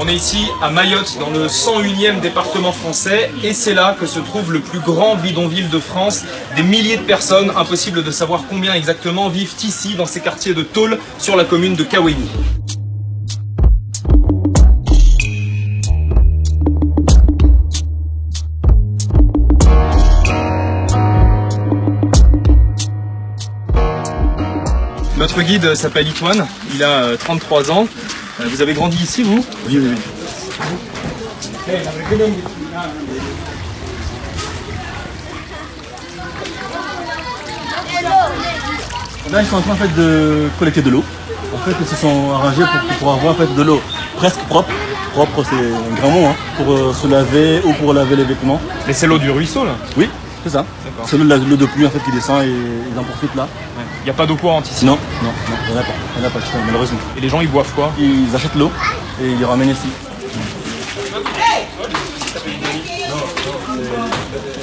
On est ici à Mayotte, dans le 101e département français, et c'est là que se trouve le plus grand bidonville de France. Des milliers de personnes, impossible de savoir combien exactement, vivent ici, dans ces quartiers de tôle, sur la commune de Kaweni. Notre guide s'appelle Itoine, il a 33 ans. Vous avez grandi ici, vous? Oui, oui, oui. Là, ils sont en train en fait, de collecter de l'eau. En fait, ils se sont arrangés pour avoir en fait, de l'eau presque propre. Propre, c'est un grand mot, hein, pour se laver ou pour laver les vêtements. Mais c'est l'eau du ruisseau, là? Oui, c'est ça. C'est l'eau de pluie en fait, qui descend et ils en profitent là. Il n'y a pas d'eau courante ici? Non, non, non, il n'y en a pas. Il n'y en a pas, malheureusement. Et les gens, ils boivent quoi? Ils achètent l'eau et ils ramènent ici.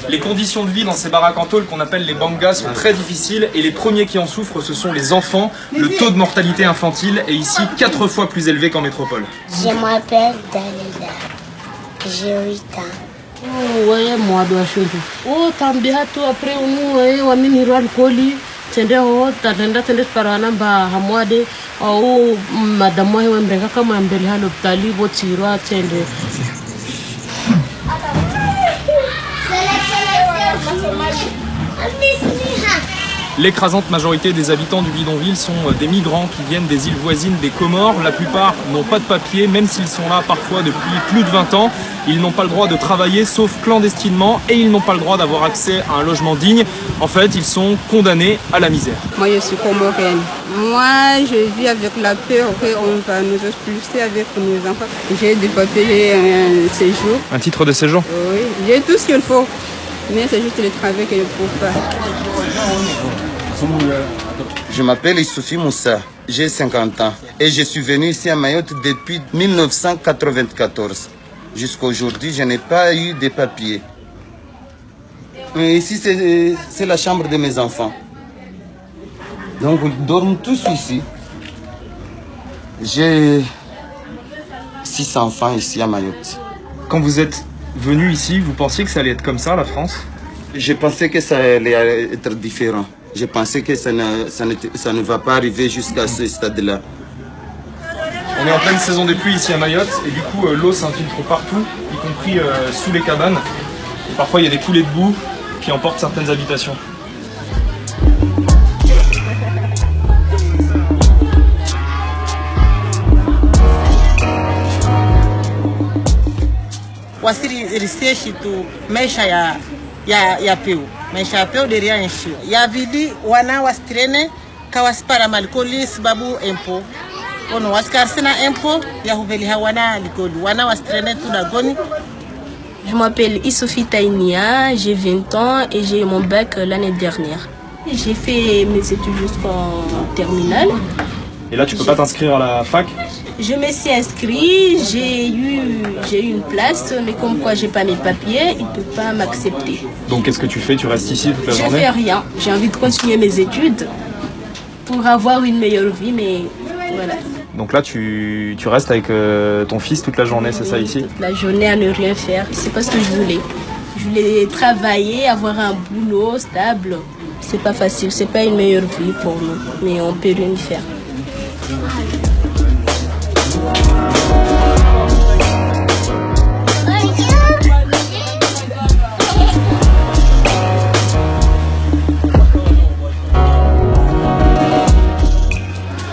Les conditions de vie dans ces baraques en tôle qu'on appelle les bangas sont très difficiles et les premiers qui en souffrent ce sont les enfants. Le taux de mortalité infantile est ici 4 fois plus élevé qu'en métropole. Je m'appelle Dalila, j'ai 8 ans. Ouais, moi, dois chanter. Oh, tambia tu après nous, wa mini roi alcooli. Tende ho tatenda tende parana ba hamwade au madame moi wembeka kama mbele ha l'hôpital bo tirwa tende. L'écrasante majorité des habitants du bidonville sont des migrants qui viennent des îles voisines des Comores. La plupart n'ont pas de papier, même s'ils sont là parfois depuis plus de 20 ans. Ils n'ont pas le droit de travailler, sauf clandestinement, et ils n'ont pas le droit d'avoir accès à un logement digne. En fait, ils sont condamnés à la misère. Moi, je suis comorienne. Moi, je vis avec la peur qu'on va nous expulser avec nos enfants. J'ai des papiers, j'ai un séjour. Un titre de séjour? Oui, j'ai tout ce qu'il faut. Mais c'est juste le travail que je ne trouve pas. Je m'appelle Issoufi Moussa, j'ai 50 ans et je suis venu ici à Mayotte depuis 1994. Jusqu'à aujourd'hui, je n'ai pas eu de papiers. Mais ici, c'est la chambre de mes enfants. Donc, ils dorment tous ici. J'ai 6 enfants ici à Mayotte. Quand vous êtes venu ici, vous pensiez que ça allait être comme ça, la France? Je pensais que ça allait être différent. Je pensais que ça ne va pas arriver jusqu'à ce stade-là. On est en pleine saison des pluies ici à Mayotte et du coup l'eau s'infiltre partout, y compris sous les cabanes. Et parfois il y a des coulées de boue qui emportent certaines habitations. Wasiri research tu maisha ya peu maisha ya peu deria nchi ya vili wana wastrene kawaspara malikoli sababu empo ono waskarsina empo ya huveli hawana likoli wana wastrene tu dagoni. Je m'appelle Issoufi Taïnia, j'ai 20 ans et j'ai eu mon bac l'année dernière. J'ai fait mes études jusqu'en terminale. Et là tu peux pas t'inscrire à la fac? Je me suis inscrite, j'ai eu une place, mais comme quoi j'ai pas mes papiers, ils ne peuvent pas m'accepter. Donc qu'est-ce que tu fais? Tu restes ici toute la journée? Je fais rien, j'ai envie de continuer mes études pour avoir une meilleure vie, mais voilà. Donc là tu restes avec ton fils toute la journée, c'est ça ici? Toute la journée à ne rien faire, c'est pas ce que je voulais. Je voulais travailler, avoir un boulot stable. C'est pas facile, c'est pas une meilleure vie pour nous, mais on peut rien y faire.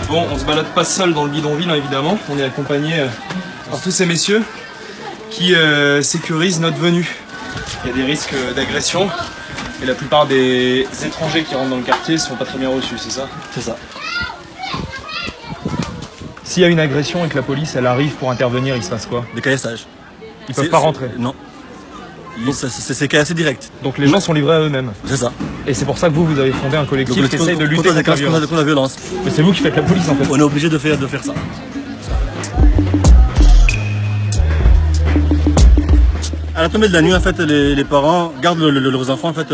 Bon, on se balade pas seul dans le bidonville, hein, évidemment. On est accompagné par tous ces messieurs qui sécurisent notre venue. Il y a des risques d'agression et la plupart des étrangers qui rentrent dans le quartier ne sont pas très bien reçus, c'est ça? C'est ça. S'il y a une agression et que la police elle arrive pour intervenir, il se passe quoi? Décaillassage. Ils peuvent pas rentrer? Non. C'est assez direct. Donc les gens sont livrés à eux-mêmes? C'est ça. Et c'est pour ça que vous avez fondé un collectif qui essaye de lutter contre la violence. Mais c'est vous qui faites la police en fait. On est obligé de faire ça. À la tombée de la nuit, en fait, les parents gardent leurs enfants, en fait,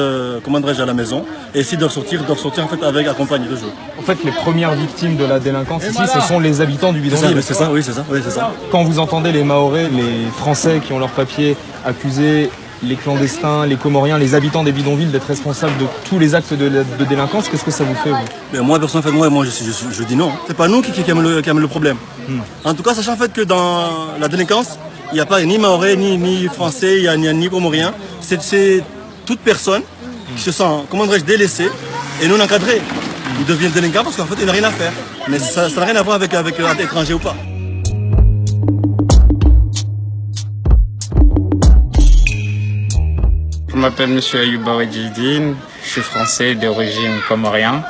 comment dirais-je, à la maison, et s'ils doivent sortir en fait, avec accompagnés toujours. En fait, les premières victimes de la délinquance ici, ce sont les habitants du bidonville. C'est ça, oui, c'est ça, oui, c'est ça. Quand vous entendez les Mahorais, les Français qui ont leurs papiers, accuser les clandestins, les Comoriens, les habitants des bidonvilles d'être responsables de tous les actes de délinquance, qu'est-ce que ça vous fait, vous? Mais moi, personnellement, moi, je dis non. C'est pas nous qui aiment le problème. En tout cas, sachant en fait que dans la délinquance, il n'y a pas ni Mahorais, ni Français, il n'y a ni Comoriens. C'est toute personne qui se sent, comment dirais-je, délaissée et non encadrée. Ils deviennent délinquants parce qu'en fait, ils n'ont rien à faire. Mais ça n'a rien à voir avec un étranger ou pas. Je m'appelle M. Ayouba Wedjidine, je suis français d'origine comorien.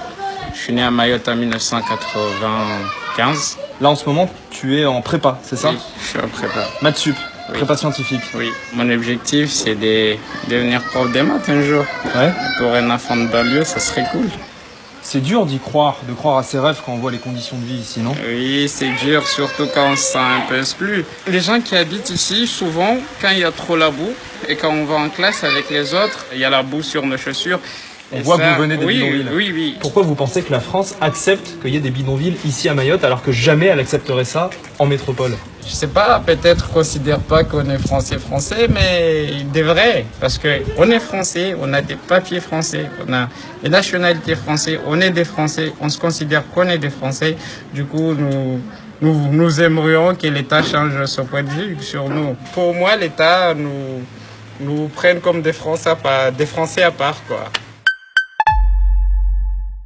Je suis né à Mayotte en 1995. Là, en ce moment, tu es en prépa, c'est ça? Oui, je suis en prépa. Maths sup, Oui. prépa scientifique. Oui, mon objectif, c'est de devenir prof de maths un jour. Ouais. Pour un enfant de banlieue, ça serait cool. C'est dur de croire à ses rêves quand on voit les conditions de vie ici, non? Oui, c'est dur, surtout quand on se sent un peu exclu. Les gens qui habitent ici, souvent, quand il y a trop la boue, et quand on va en classe avec les autres, il y a la boue sur nos chaussures. On voit que vous venez des bidonvilles. Oui, oui. Pourquoi vous pensez que la France accepte qu'il y ait des bidonvilles ici à Mayotte alors que jamais elle accepterait ça en métropole? Je sais pas, peut-être qu'on considère pas qu'on est français, mais il devrait. Parce que on est français, on a des papiers français, on a des nationalités françaises, on est des Français, on se considère qu'on est des Français. Du coup, nous aimerions que l'État change son point de vue sur nous. Pour moi, l'État nous prenne comme des Français à part, quoi.